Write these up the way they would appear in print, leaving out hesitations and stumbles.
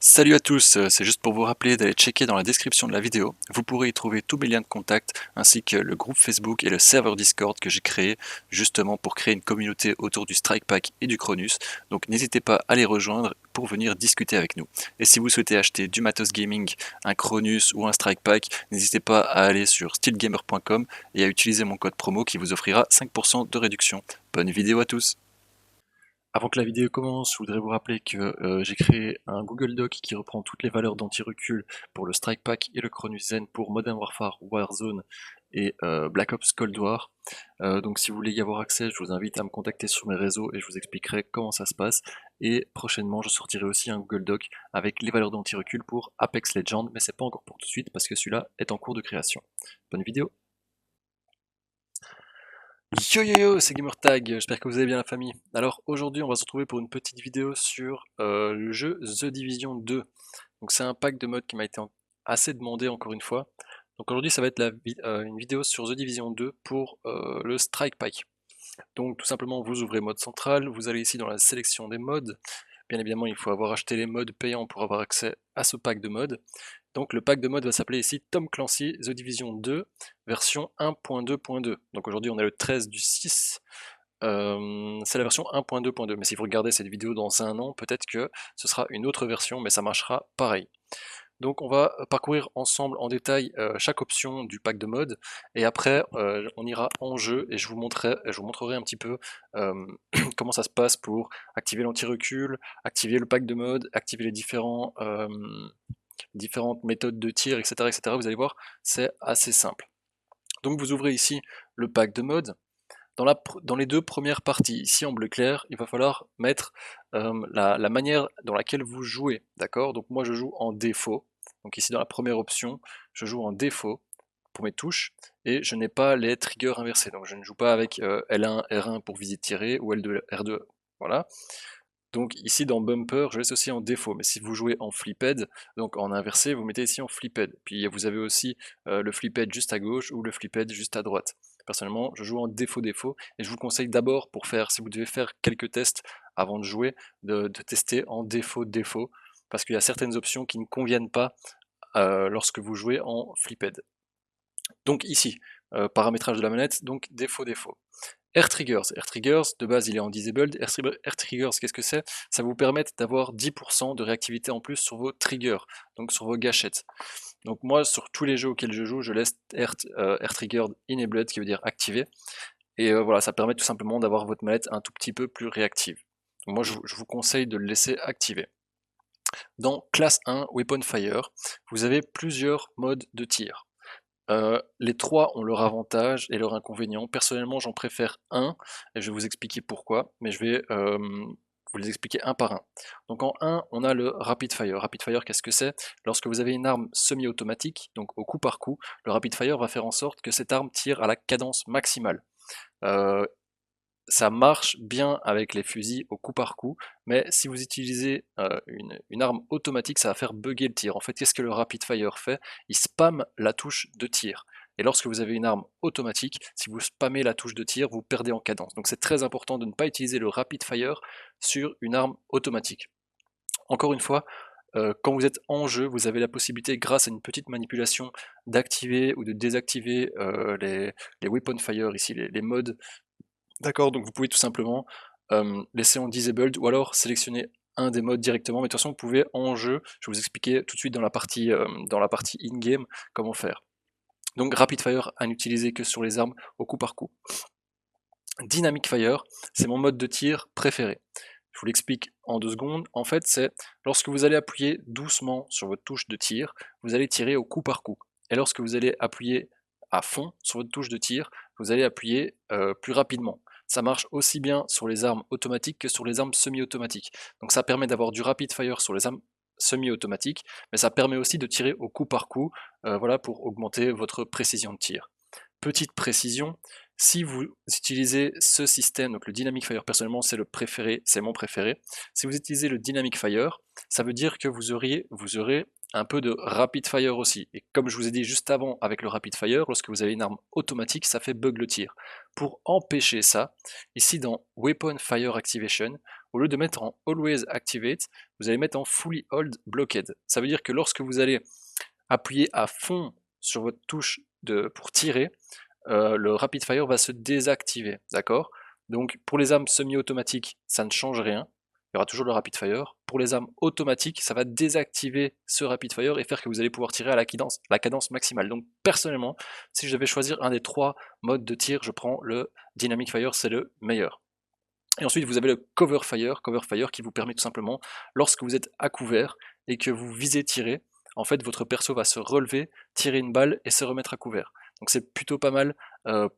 Salut à tous, c'est juste pour vous rappeler d'aller checker dans la description de la vidéo. Vous pourrez y trouver tous mes liens de contact ainsi que le groupe Facebook et le serveur Discord que j'ai créé justement pour créer une communauté autour du Strike Pack et du Cronus. Donc n'hésitez pas à les rejoindre pour venir discuter avec nous. Et si vous souhaitez acheter du matos gaming, un Cronus ou un Strike Pack, n'hésitez pas à aller sur steelgamer.com et à utiliser mon code promo qui vous offrira 5% de réduction. Bonne vidéo à tous! Avant que la vidéo commence, je voudrais vous rappeler que j'ai créé un Google Doc qui reprend toutes les valeurs d'anti-recul pour le Strike Pack et le Cronus Zen pour Modern Warfare, Warzone et Black Ops Cold War. Donc si vous voulez y avoir accès, je vous invite à me contacter sur mes réseaux et je vous expliquerai comment ça se passe. Et prochainement, je sortirai aussi un Google Doc avec les valeurs d'anti-recul pour Apex Legends, mais c'est pas encore pour tout de suite parce que celui-là est en cours de création. Bonne vidéo! Yo yo yo, c'est Gamertag, j'espère que vous allez bien la famille. Alors aujourd'hui on va se retrouver pour une petite vidéo sur le jeu The Division 2. Donc c'est un pack de modes qui m'a été assez demandé encore une fois. Donc aujourd'hui ça va être une vidéo sur The Division 2 pour le Strike Pack. Donc tout simplement vous ouvrez mode central, vous allez ici dans la sélection des modes. Bien évidemment il faut avoir acheté les modes payants pour avoir accès à ce pack de modes. Donc le pack de mode va s'appeler ici Tom Clancy The Division 2 version 1.2.2. Donc aujourd'hui on est le 13 du 6. C'est la version 1.2.2. Mais si vous regardez cette vidéo dans un an, peut-être que ce sera une autre version, mais ça marchera pareil. Donc on va parcourir ensemble en détail chaque option du pack de mode et après on ira en jeu et je vous montrerai un petit peu comment ça se passe pour activer l'anti-recul, activer le pack de mode, activer les différentes méthodes de tir, etc., etc. Vous allez voir, c'est assez simple. Donc vous ouvrez ici le pack de mode. Dans les deux premières parties, ici en bleu clair, il va falloir mettre la manière dans laquelle vous jouez, d'accord? Donc moi je joue en défaut, donc ici dans la première option, je joue en défaut pour mes touches, et je n'ai pas les triggers inversés, donc je ne joue pas avec L1, R1 pour viser tirer, ou L2, R2, voilà. Donc ici dans Bumper, je laisse aussi en défaut, mais si vous jouez en Flipped, donc en inversé, vous mettez ici en Flipped. Puis vous avez aussi le Flipped juste à gauche ou le Flipped juste à droite. Personnellement, je joue en défaut, et je vous conseille d'abord pour faire, si vous devez faire quelques tests avant de jouer, de tester en défaut, parce qu'il y a certaines options qui ne conviennent pas lorsque vous jouez en Flipped. Donc ici, paramétrage de la manette, donc défaut. Air Triggers, de base il est en disabled. Air Triggers, qu'est-ce que c'est? Ça vous permet d'avoir 10% de réactivité en plus sur vos triggers, donc sur vos gâchettes. Donc moi, sur tous les jeux auxquels je joue, je laisse Air Triggered Enabled, qui veut dire activé. Et voilà, ça permet tout simplement d'avoir votre manette un tout petit peu plus réactive. Donc moi, je vous conseille de le laisser activé. Dans classe 1, Weapon Fire, vous avez plusieurs modes de tir. Les trois ont leur avantage et leur inconvénient. Personnellement, j'en préfère un, et je vais vous expliquer pourquoi, mais je vais vous les expliquer un par un. Donc en 1, on a le Rapid Fire. Rapid Fire, qu'est-ce que c'est? Lorsque vous avez une arme semi-automatique, donc au coup par coup, le Rapid Fire va faire en sorte que cette arme tire à la cadence maximale. Euh, Ça marche bien avec les fusils au coup par coup, mais si vous utilisez une arme automatique, ça va faire bugger le tir. En fait, qu'est-ce que le Rapid Fire fait? Il spamme la touche de tir. Et lorsque vous avez une arme automatique, si vous spammez la touche de tir, vous perdez en cadence. Donc c'est très important de ne pas utiliser le Rapid Fire sur une arme automatique. Encore une fois, quand vous êtes en jeu, vous avez la possibilité, grâce à une petite manipulation, d'activer ou de désactiver les Weapon Fire, ici les modes. D'accord, donc vous pouvez tout simplement laisser en disabled ou alors sélectionner un des modes directement, mais de toute façon vous pouvez en jeu, je vais vous expliquer tout de suite dans la partie in-game comment faire. Donc Rapid Fire à n'utiliser que sur les armes au coup par coup. Dynamic Fire, c'est mon mode de tir préféré. Je vous l'explique en 2 secondes. En fait, c'est lorsque vous allez appuyer doucement sur votre touche de tir, vous allez tirer au coup par coup. Et lorsque vous allez appuyer à fond sur votre touche de tir, vous allez appuyer plus rapidement. Ça marche aussi bien sur les armes automatiques que sur les armes semi-automatiques. Donc ça permet d'avoir du rapid fire sur les armes semi-automatiques, mais ça permet aussi de tirer au coup par coup, voilà, pour augmenter votre précision de tir. Petite précision, si vous utilisez ce système, donc le Dynamic Fire, personnellement c'est le préféré, c'est mon préféré, si vous utilisez le Dynamic Fire, ça veut dire que vous aurez un peu de Rapid Fire aussi. Et comme je vous ai dit juste avant avec le Rapid Fire, lorsque vous avez une arme automatique, ça fait bug le tir. Pour empêcher ça, ici dans Weapon Fire Activation, au lieu de mettre en Always Activate, vous allez mettre en Fully Hold Blocked. Ça veut dire que lorsque vous allez appuyer à fond sur votre touche pour tirer, le Rapid Fire va se désactiver, d'accord? Donc pour les armes semi-automatiques, ça ne change rien, il y aura toujours le Rapid Fire. Pour les armes automatiques, ça va désactiver ce Rapid Fire et faire que vous allez pouvoir tirer à la cadence maximale. Donc personnellement, si je devais choisir un des 3 modes de tir, je prends le Dynamic Fire, c'est le meilleur. Et ensuite, vous avez le Cover Fire qui vous permet tout simplement, lorsque vous êtes à couvert et que vous visez tirer, en fait, votre perso va se relever, tirer une balle et se remettre à couvert. Donc c'est plutôt pas mal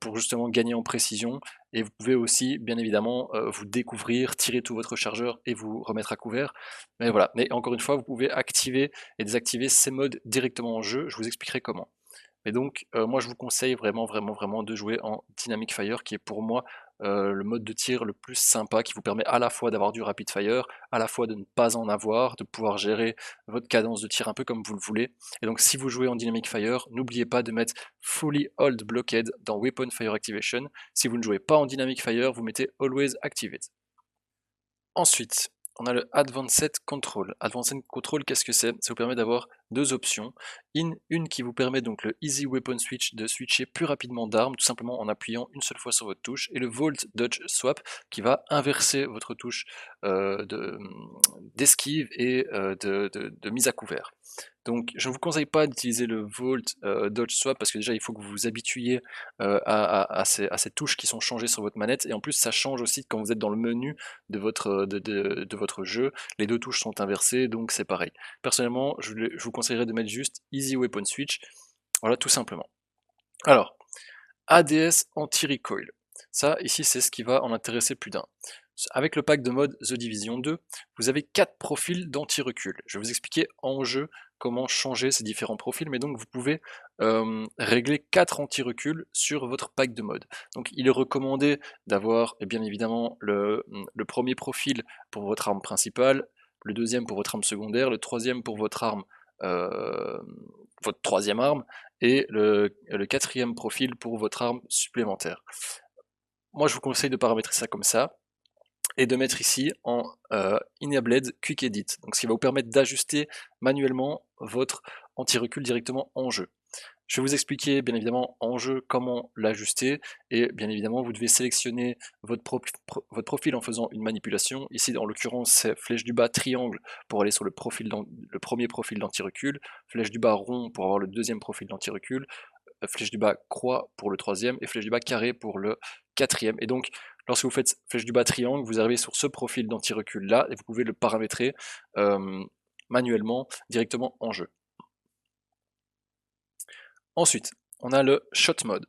pour justement gagner en précision. Et vous pouvez aussi, bien évidemment, vous découvrir, tirer tout votre chargeur et vous remettre à couvert. Mais voilà. Mais encore une fois, vous pouvez activer et désactiver ces modes directement en jeu. Je vous expliquerai comment. Mais donc, moi je vous conseille vraiment de jouer en Dynamic Fire, qui est pour moi le mode de tir le plus sympa, qui vous permet à la fois d'avoir du Rapid Fire, à la fois de ne pas en avoir, de pouvoir gérer votre cadence de tir un peu comme vous le voulez. Et donc si vous jouez en Dynamic Fire, n'oubliez pas de mettre Fully Hold Blocked dans Weapon Fire Activation. Si vous ne jouez pas en Dynamic Fire, vous mettez Always Activate. Ensuite, on a le Advanced Control. Advanced Control, qu'est-ce que c'est? Ça vous permet d'avoir 2 options. Une qui vous permet donc le Easy Weapon Switch de switcher plus rapidement d'armes, tout simplement en appuyant une seule fois sur votre touche, et le Volt Dodge Swap qui va inverser votre touche d'esquive et de mise à couvert. Donc je ne vous conseille pas d'utiliser le Volt Dodge Swap parce que déjà il faut que vous vous habituiez à ces touches qui sont changées sur votre manette, et en plus ça change aussi quand vous êtes dans le menu de votre jeu, les 2 touches sont inversées, donc c'est pareil. Personnellement, je vous conseillerais de mettre juste Easy Weapon Switch, voilà tout simplement. Alors, ADS Anti-Recoil, ça ici c'est ce qui va en intéresser plus d'un. Avec le pack de mode The Division 2, vous avez 4 profils d'anti-recul. Je vais vous expliquer en jeu comment changer ces différents profils, mais donc vous pouvez régler 4 anti-recul sur votre pack de mode. Donc il est recommandé d'avoir bien évidemment le premier profil pour votre arme principale, le deuxième pour votre arme secondaire, le troisième pour votre arme, votre troisième arme, et le quatrième profil pour votre arme supplémentaire. Moi je vous conseille de paramétrer ça comme ça, et de mettre ici en Enabled Quick Edit, donc ce qui va vous permettre d'ajuster manuellement votre anti-recul directement en jeu. Je vais vous expliquer bien évidemment en jeu comment l'ajuster, et bien évidemment vous devez sélectionner votre profil en faisant une manipulation. Ici en l'occurrence c'est flèche du bas triangle pour aller sur le premier profil d'anti-recul, flèche du bas rond pour avoir le deuxième profil d'anti-recul, flèche du bas croix pour le troisième et flèche du bas carré pour le quatrième. Et donc lorsque vous faites flèche du bas triangle, vous arrivez sur ce profil d'anti-recul là et vous pouvez le paramétrer manuellement directement en jeu. Ensuite, on a le Shot Mode.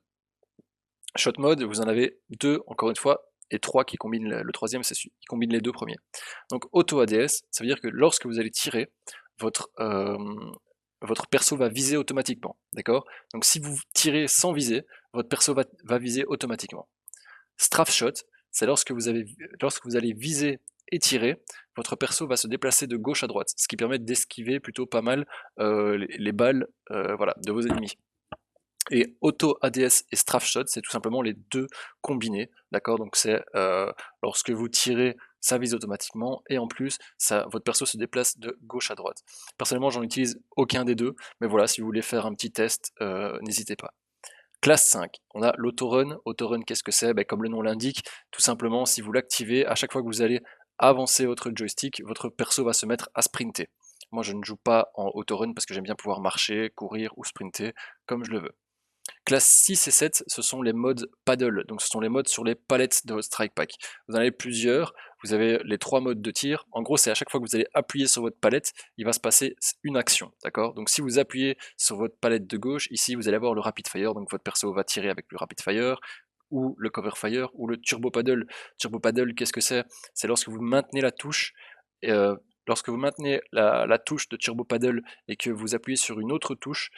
Shot Mode, vous en avez 2 encore une fois, et 3 qui combinent le troisième, c'est celui qui combine les 2 premiers. Donc Auto ADS, ça veut dire que lorsque vous allez tirer, votre perso va viser automatiquement, d'accord? Donc si vous tirez sans viser, votre perso va viser automatiquement. Strafe Shot, c'est lorsque vous allez viser et tirer, votre perso va se déplacer de gauche à droite, ce qui permet d'esquiver plutôt pas mal les balles voilà, de vos ennemis. Et Auto ADS et Strafe Shot, c'est tout simplement les 2 combinés, d'accord? Donc c'est lorsque vous tirez, ça vise automatiquement, et en plus, votre perso se déplace de gauche à droite. Personnellement, j'en utilise aucun des 2, mais voilà, si vous voulez faire un petit test, n'hésitez pas. Classe 5, on a l'autorun. Autorun, qu'est-ce que c'est? Comme le nom l'indique, tout simplement, si vous l'activez, à chaque fois que vous allez avancer votre joystick, votre perso va se mettre à sprinter. Moi, je ne joue pas en autorun parce que j'aime bien pouvoir marcher, courir ou sprinter comme je le veux. Classe 6 et 7, ce sont les modes paddle, donc ce sont les modes sur les palettes de votre strike pack. Vous en avez plusieurs, vous avez les 3 modes de tir. En gros, c'est à chaque fois que vous allez appuyer sur votre palette, il va se passer une action, d'accord? Donc si vous appuyez sur votre palette de gauche, ici vous allez avoir le rapid fire, donc votre perso va tirer avec le rapid fire, ou le cover fire, ou le turbo paddle. Turbo paddle, qu'est-ce que c'est? C'est lorsque vous maintenez la touche, lorsque vous maintenez la touche de Turbo Paddle et que vous appuyez sur une autre touche,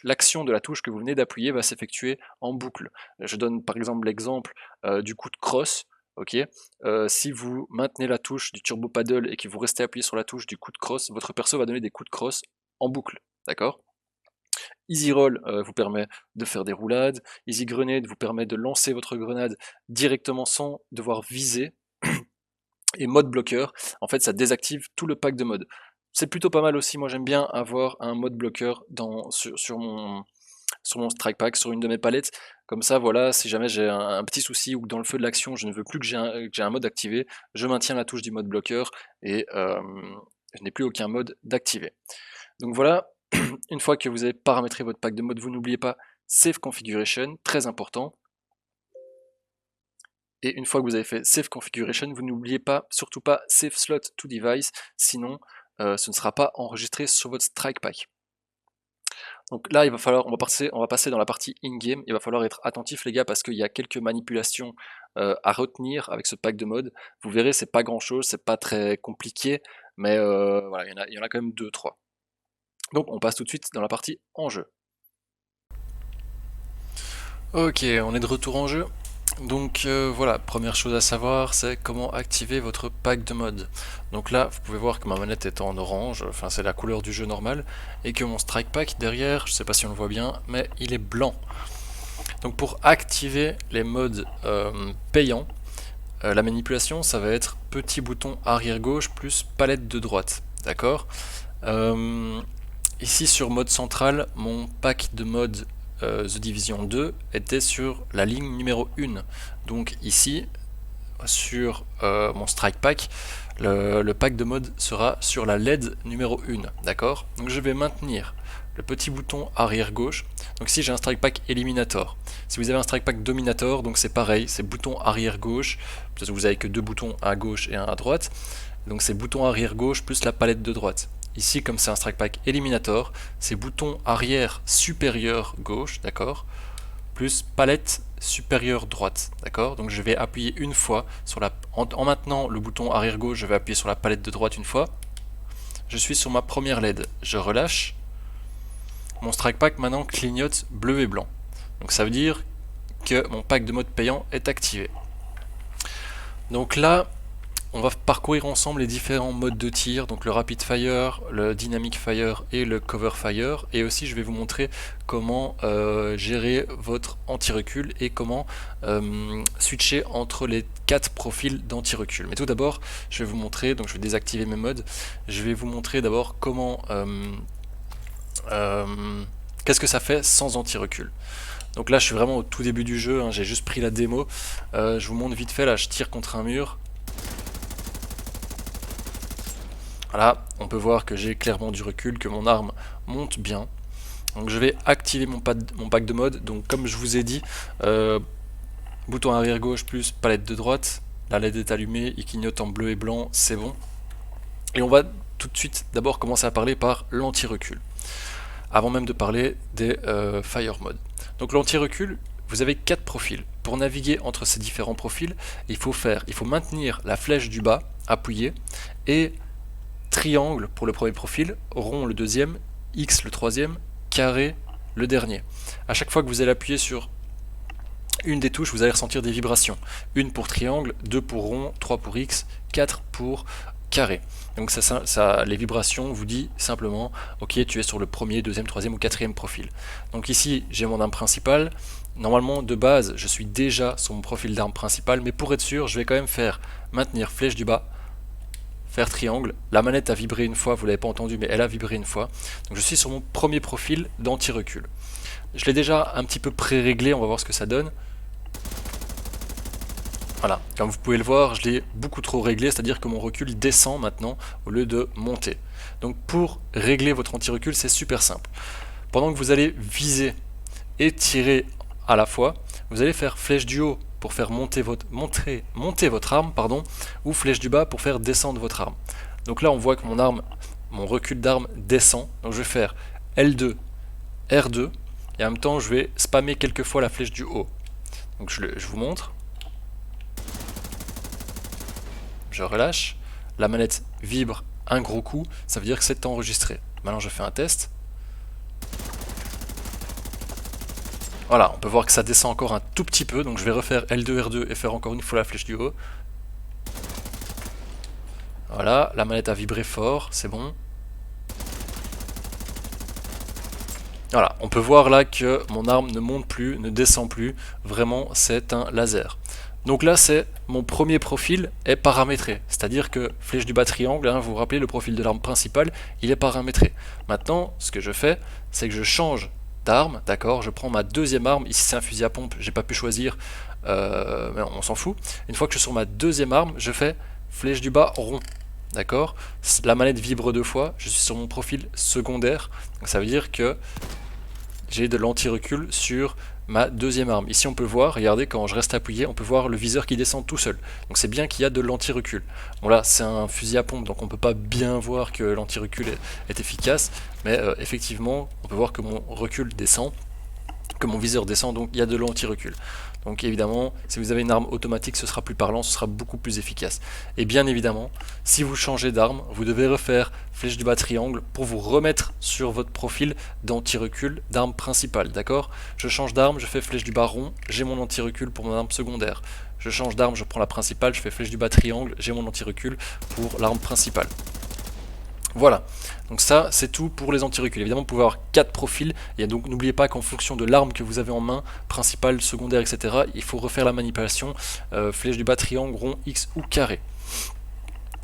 l'action de la touche que vous venez d'appuyer va s'effectuer en boucle. Je donne par exemple l'exemple du coup de cross. Ok, si vous maintenez la touche du Turbo Paddle et que vous restez appuyé sur la touche du coup de cross, votre perso va donner des coups de cross en boucle. D'accord? Easy Roll vous permet de faire des roulades. Easy Grenade vous permet de lancer votre grenade directement sans devoir viser. Et mode bloqueur, en fait ça désactive tout le pack de mode. C'est plutôt pas mal aussi, moi j'aime bien avoir un mode bloqueur sur mon strike pack, sur une de mes palettes. Comme ça, voilà, si jamais j'ai un petit souci ou que dans le feu de l'action, je ne veux plus que j'ai un mode activé, je maintiens la touche du mode bloqueur et je n'ai plus aucun mode d'activé. Donc voilà, une fois que vous avez paramétré votre pack de mode, vous n'oubliez pas Save Configuration, très important. Et une fois que vous avez fait Save Configuration, vous n'oubliez pas, surtout pas Save Slot to Device, sinon ce ne sera pas enregistré sur votre strike pack. Donc là, on va passer dans la partie in-game. Il va falloir être attentif les gars parce qu'il y a quelques manipulations à retenir avec ce pack de mode. Vous verrez, c'est pas grand chose, c'est pas très compliqué, mais voilà, il y en a quand même 2-3. Donc on passe tout de suite dans la partie en jeu. Ok, on est de retour en jeu. Donc voilà, première chose à savoir, c'est comment activer votre pack de mode. Donc là, vous pouvez voir que ma manette est en orange, enfin c'est la couleur du jeu normal, et que mon strike pack derrière, je sais pas si on le voit bien, mais il est blanc. Donc pour activer les modes payants, la manipulation, ça va être petit bouton arrière gauche plus palette de droite, d'accord. Ici sur mode central, mon pack de mode The Division 2 était sur la ligne numéro 1. Donc ici, sur mon strike pack, le pack de mode sera sur la LED numéro 1. D'accord. Donc je vais maintenir le petit bouton arrière gauche. Donc ici j'ai un strike pack Eliminator. Si vous avez un strike pack Dominator, donc c'est pareil, c'est bouton arrière gauche. Peut-être que vous avez que deux boutons à gauche et un à droite. Donc c'est bouton arrière gauche plus la palette de droite. Ici, comme c'est un strike pack Eliminator, c'est bouton arrière supérieur gauche, d'accord, plus palette supérieure droite, d'accord. Donc je vais appuyer une fois sur en maintenant le bouton arrière gauche, je vais appuyer sur la palette de droite une fois. Je suis sur ma première LED, je relâche. Mon strike pack maintenant clignote bleu et blanc. Donc ça veut dire que mon pack de mode payant est activé. Donc là, on va parcourir ensemble les différents modes de tir, donc le rapid fire, le dynamic fire et le cover fire, et aussi je vais vous montrer comment gérer votre anti-recul et comment switcher entre les 4 profils d'anti-recul. Mais tout d'abord, je vais vous montrer, donc je vais désactiver mes modes, je vais vous montrer d'abord comment qu'est-ce que ça fait sans anti-recul. Donc là je suis vraiment au tout début du jeu, hein, j'ai juste pris la démo, je vous montre vite fait, là je tire contre un mur. Voilà, on peut voir que j'ai clairement du recul, que mon arme monte bien. Donc je vais activer mon pack de mode. Donc comme je vous ai dit, bouton arrière gauche plus palette de droite. La LED est allumée, il clignote en bleu et blanc, c'est bon. Et on va tout de suite d'abord commencer à parler par l'anti-recul. Avant même de parler des fire mode. Donc l'anti-recul, vous avez 4 profils. Pour naviguer entre ces différents profils, il faut maintenir la flèche du bas appuyée et triangle pour le premier profil, rond le deuxième, X le troisième, carré le dernier. À chaque fois que vous allez appuyer sur une des touches, vous allez ressentir des vibrations. Une pour triangle, 2 pour rond, 3 pour X, 4 pour carré. Donc les vibrations vous dit simplement, ok, tu es sur le premier, deuxième, troisième ou quatrième profil. Donc ici, j'ai mon arme principale. Normalement, de base, je suis déjà sur mon profil d'arme principale, mais pour être sûr, je vais quand même faire maintenir flèche du bas, faire triangle. La manette a vibré une fois, vous l'avez pas entendu, mais elle a vibré une fois. Donc je suis sur mon premier profil d'anti-recul. Je l'ai déjà un petit peu pré-réglé, on va voir ce que ça donne. Voilà, comme vous pouvez le voir, je l'ai beaucoup trop réglé, c'est-à-dire que mon recul descend maintenant au lieu de monter. Donc pour régler votre anti-recul, c'est super simple. Pendant que vous allez viser et tirer à la fois, vous allez faire flèche du haut pour faire monter votre arme, pardon, ou flèche du bas pour faire descendre votre arme. Donc là on voit que mon recul d'arme descend, donc je vais faire L2, R2, et en même temps je vais spammer quelques fois la flèche du haut. Donc je vous montre. Je relâche, la manette vibre un gros coup, ça veut dire que c'est enregistré. Maintenant je fais un test. Voilà, on peut voir que ça descend encore un tout petit peu, donc je vais refaire L2, R2 et faire encore une fois la flèche du haut. Voilà, la manette a vibré fort, c'est bon. Voilà, on peut voir là que mon arme ne monte plus, ne descend plus, vraiment c'est un laser. Donc là, c'est mon premier profil est paramétré, c'est-à-dire que flèche du bas triangle, hein, vous vous rappelez, le profil de l'arme principale, il est paramétré. Maintenant, ce que je fais, c'est que je change d'arme, d'accord, je prends ma deuxième arme, ici c'est un fusil à pompe, j'ai pas pu choisir, mais on s'en fout. Une fois que je suis sur ma deuxième arme, je fais flèche du bas rond, d'accord, la manette vibre 2 fois, je suis sur mon profil secondaire, ça veut dire que j'ai de l'anti-recul sur ma deuxième arme. Ici on peut voir, regardez, quand je reste appuyé, on peut voir le viseur qui descend tout seul. Donc c'est bien qu'il y a de l'anti-recul. Bon là c'est un fusil à pompe, donc on peut pas bien voir que l'anti-recul est efficace, mais effectivement on peut voir que mon recul descend, que mon viseur descend, donc il y a de l'anti-recul. Donc évidemment, si vous avez une arme automatique, ce sera plus parlant, ce sera beaucoup plus efficace. Et bien évidemment, si vous changez d'arme, vous devez refaire flèche du bas triangle pour vous remettre sur votre profil d'anti-recul d'arme principale, d'accord? Je change d'arme, je fais flèche du bas rond, j'ai mon anti-recul pour mon arme secondaire. Je change d'arme, je prends la principale, je fais flèche du bas triangle, j'ai mon anti-recul pour l'arme principale. Voilà, donc ça c'est tout pour les anti-reculs. Évidemment vous pouvez avoir 4 profils, et donc n'oubliez pas qu'en fonction de l'arme que vous avez en main, principale, secondaire, etc., il faut refaire la manipulation, flèche du bas, triangle, rond, X ou carré.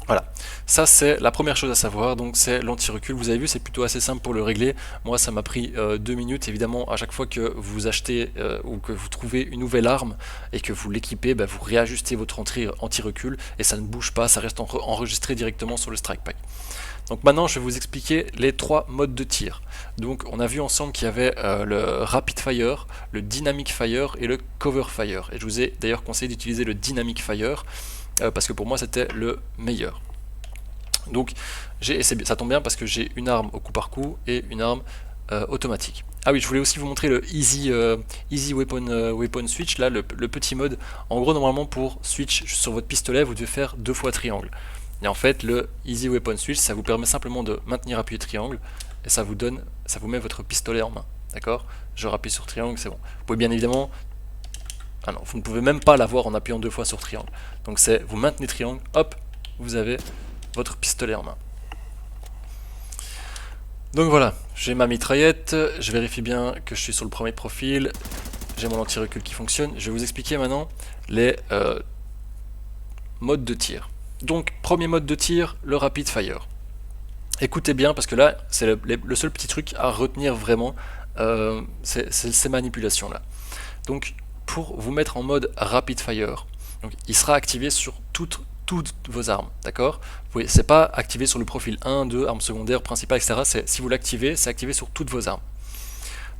Voilà, ça c'est la première chose à savoir, donc c'est l'anti-recul. Vous avez vu, c'est plutôt assez simple pour le régler. Moi ça m'a pris 2 minutes. Évidemment, à chaque fois que vous achetez ou que vous trouvez une nouvelle arme et que vous l'équipez, bah, vous réajustez votre anti-recul et ça ne bouge pas, ça reste enregistré directement sur le strike pack. Donc maintenant je vais vous expliquer les 3 modes de tir. Donc on a vu ensemble qu'il y avait le rapid fire, le dynamic fire et le cover fire. Et je vous ai d'ailleurs conseillé d'utiliser le dynamic fire parce que pour moi c'était le meilleur. Donc ça tombe bien parce que j'ai une arme au coup par coup et une arme automatique. Ah oui, je voulais aussi vous montrer le easy weapon switch, là le petit mode. En gros normalement pour switch sur votre pistolet vous devez faire 2 fois triangle. Et en fait, le Easy Weapon Switch, ça vous permet simplement de maintenir appuyé triangle et ça vous met votre pistolet en main. D'accord? Je rappuie sur triangle, c'est bon. Vous pouvez bien évidemment. Ah non, vous ne pouvez même pas l'avoir en appuyant 2 fois sur triangle. Donc c'est vous maintenez triangle, hop, vous avez votre pistolet en main. Donc voilà, j'ai ma mitraillette, je vérifie bien que je suis sur le premier profil, j'ai mon anti-recul qui fonctionne. Je vais vous expliquer maintenant les modes de tir. Donc, premier mode de tir, le rapid fire. Écoutez bien, parce que là, c'est le seul petit truc à retenir vraiment, ces manipulations-là. Donc, pour vous mettre en mode rapid fire, donc, il sera activé sur toutes vos armes, d'accord? C'est pas activé sur le profil 1, 2, arme secondaire, principale, etc. Si vous l'activez, c'est activé sur toutes vos armes.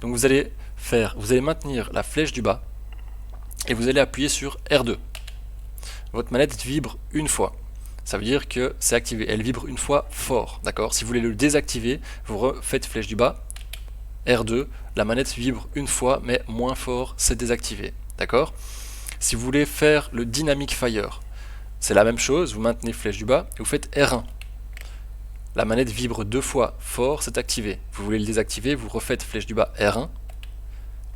Donc, vous allez maintenir la flèche du bas, et vous allez appuyer sur R2. Votre manette vibre une fois. Ça veut dire que c'est activé, elle vibre une fois fort, d'accord? Si vous voulez le désactiver, vous refaites flèche du bas, R2, la manette vibre une fois, mais moins fort, c'est désactivé, d'accord? Si vous voulez faire le dynamic fire, c'est la même chose, vous maintenez flèche du bas, et vous faites R1. La manette vibre 2 fois fort, c'est activé. Vous voulez le désactiver, vous refaites flèche du bas, R1.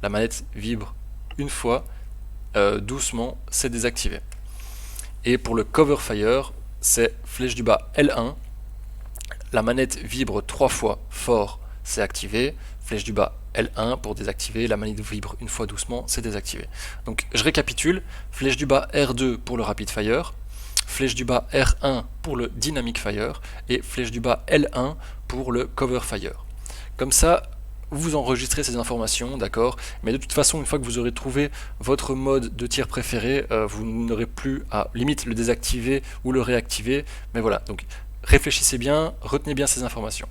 La manette vibre une fois, doucement, c'est désactivé. Et pour le cover fire, c'est flèche du bas L1, la manette vibre 3 fois fort, c'est activé, flèche du bas L1 pour désactiver, la manette vibre une fois doucement, c'est désactivé. Donc je récapitule, flèche du bas R2 pour le rapid fire, flèche du bas R1 pour le dynamic fire, et flèche du bas L1 pour le cover fire. Comme ça, vous enregistrez ces informations, d'accord? Mais de toute façon, une fois que vous aurez trouvé votre mode de tir préféré, vous n'aurez plus à limite le désactiver ou le réactiver. Mais voilà, donc réfléchissez bien, retenez bien ces informations.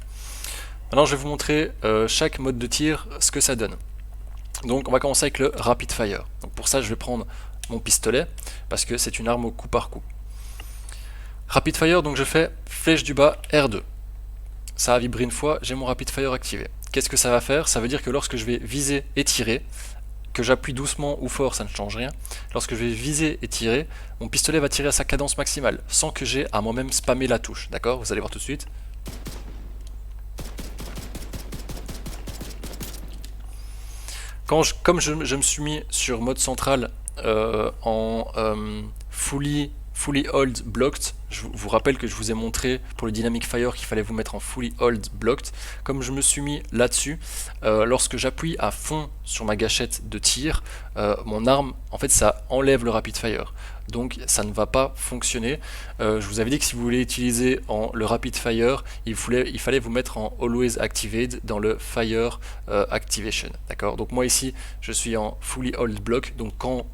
Maintenant, je vais vous montrer chaque mode de tir, ce que ça donne. Donc on va commencer avec le rapid fire. Donc pour ça, je vais prendre mon pistolet, parce que c'est une arme au coup par coup. Rapid fire, donc je fais flèche du bas R2. Ça a vibré une fois, j'ai mon rapid fire activé. Qu'est-ce que ça va faire? Ça veut dire que lorsque je vais viser et tirer, que j'appuie doucement ou fort, ça ne change rien. Lorsque je vais viser et tirer, mon pistolet va tirer à sa cadence maximale, sans que j'ai à moi-même spammer la touche. D'accord? Vous allez voir tout de suite. Comme je me suis mis sur mode central en fully hold blocked, je vous rappelle que je vous ai montré pour le Dynamic Fire qu'il fallait vous mettre en Fully Hold Blocked. Comme je me suis mis là-dessus, lorsque j'appuie à fond sur ma gâchette de tir, mon arme, en fait, ça enlève le Rapid Fire. Donc ça ne va pas fonctionner. Je vous avais dit que si vous voulez utiliser le Rapid Fire, il fallait vous mettre en Always Activate dans le Fire Activation. D'accord. Donc moi ici, je suis en Fully Hold Block. Donc quand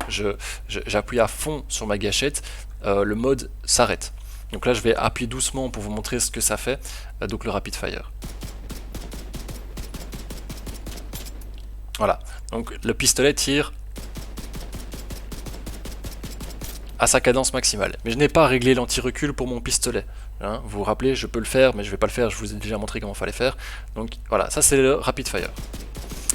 j'appuie à fond sur ma gâchette, le mode s'arrête. Donc là, je vais appuyer doucement pour vous montrer ce que ça fait. Donc le Rapid Fire. Voilà. Donc le pistolet tire à sa cadence maximale. Mais je n'ai pas réglé l'anti-recul pour mon pistolet. Hein, vous vous rappelez, je peux le faire, mais je ne vais pas le faire, je vous ai déjà montré comment il fallait faire. Donc voilà, ça c'est le Rapid Fire.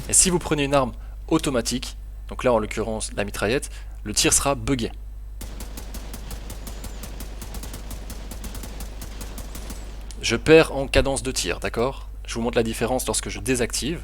Et si vous prenez une arme automatique, donc là en l'occurrence la mitraillette, le tir sera buggé. Je perds en cadence de tir, d'accord? Je vous montre la différence lorsque je désactive.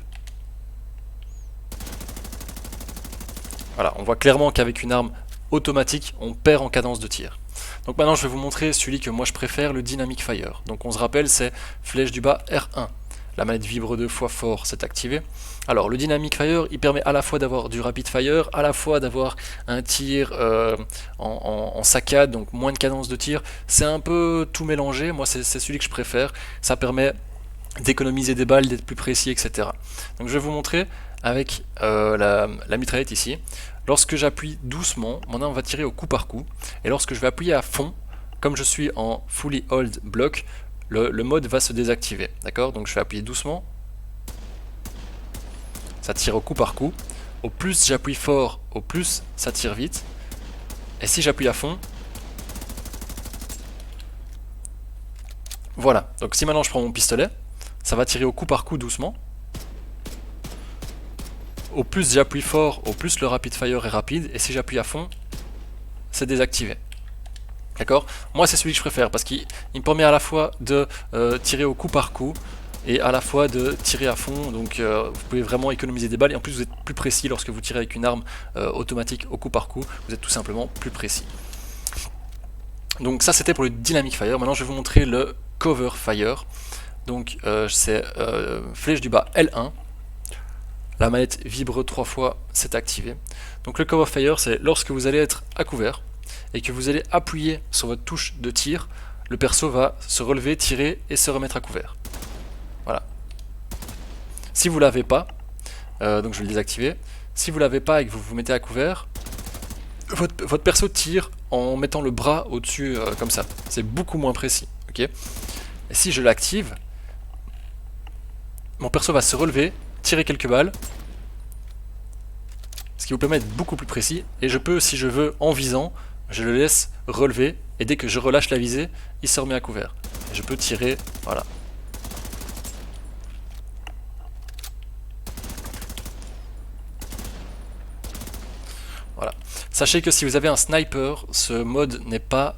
Voilà, on voit clairement qu'avec une arme automatique, on perd en cadence de tir. Donc maintenant je vais vous montrer celui que moi je préfère, le Dynamic Fire. Donc on se rappelle, c'est flèche du bas R1. La manette vibre 2 fois fort, c'est activé. Alors le Dynamic Fire, il permet à la fois d'avoir du Rapid Fire, à la fois d'avoir un tir en saccade, donc moins de cadence de tir. C'est un peu tout mélangé, moi c'est celui que je préfère. Ça permet d'économiser des balles, d'être plus précis, etc. Donc je vais vous montrer avec la mitraillette ici. Lorsque j'appuie doucement, mon arme va tirer au coup par coup. Et lorsque je vais appuyer à fond, comme je suis en Fully Hold Block, le mode va se désactiver. D'accord? Donc je vais appuyer doucement. Ça tire au coup par coup. Au plus j'appuie fort, au plus ça tire vite. Et si j'appuie à fond, voilà. Donc si maintenant je prends mon pistolet, ça va tirer au coup par coup doucement. Au plus j'appuie fort, au plus le Rapid Fire est rapide, et si j'appuie à fond, c'est désactivé. D'accord? Moi c'est celui que je préfère, parce qu'il me permet à la fois de tirer au coup par coup, et à la fois de tirer à fond, donc vous pouvez vraiment économiser des balles, et en plus vous êtes plus précis lorsque vous tirez avec une arme automatique au coup par coup, vous êtes tout simplement plus précis. Donc ça c'était pour le Dynamic Fire, maintenant je vais vous montrer le Cover Fire. Donc c'est flèche du bas L1. La manette vibre 3 fois, c'est activé. Donc le Cover Fire, c'est lorsque vous allez être à couvert et que vous allez appuyer sur votre touche de tir, le perso va se relever, tirer et se remettre à couvert. Voilà. Si vous ne l'avez pas, donc je vais le désactiver, si vous ne l'avez pas et que vous vous mettez à couvert, votre perso tire en mettant le bras au-dessus comme ça. C'est beaucoup moins précis. Okay, et si je l'active, mon perso va se relever, tirer quelques balles, ce qui vous permet d'être beaucoup plus précis, et je peux, si je veux, en visant, je le laisse relever, et dès que je relâche la visée, il se remet à couvert. Et je peux tirer, voilà. Voilà. Sachez que si vous avez un sniper, ce mode n'est pas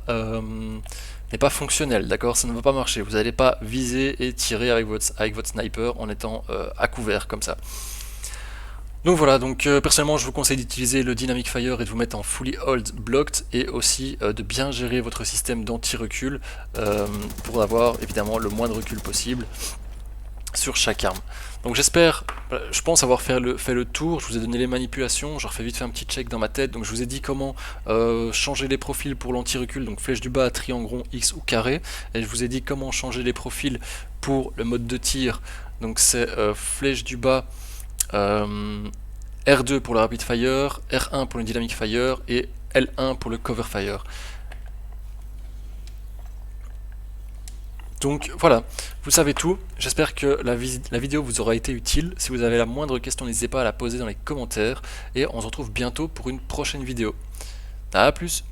fonctionnel, d'accord? Ça ne va pas marcher. Vous n'allez pas viser et tirer avec votre sniper en étant à couvert comme ça. Donc voilà, donc personnellement je vous conseille d'utiliser le Dynamic Fire et de vous mettre en Fully Hold Blocked, et aussi de bien gérer votre système d'anti-recul pour avoir évidemment le moins de recul possible sur chaque arme. Donc j'espère, je pense avoir fait le tour. Je vous ai donné les manipulations, je refais vite fait un petit check dans ma tête. Donc je vous ai dit comment changer les profils pour l'anti-recul, donc flèche du bas, triangle rond, X ou carré. Et je vous ai dit comment changer les profils pour le mode de tir, donc c'est flèche du bas, R2 pour le Rapid Fire, R1 pour le Dynamic Fire et L1 pour le Cover Fire. Donc voilà, vous savez tout. J'espère que la vidéo vous aura été utile. Si vous avez la moindre question, n'hésitez pas à la poser dans les commentaires. Et on se retrouve bientôt pour une prochaine vidéo. A plus!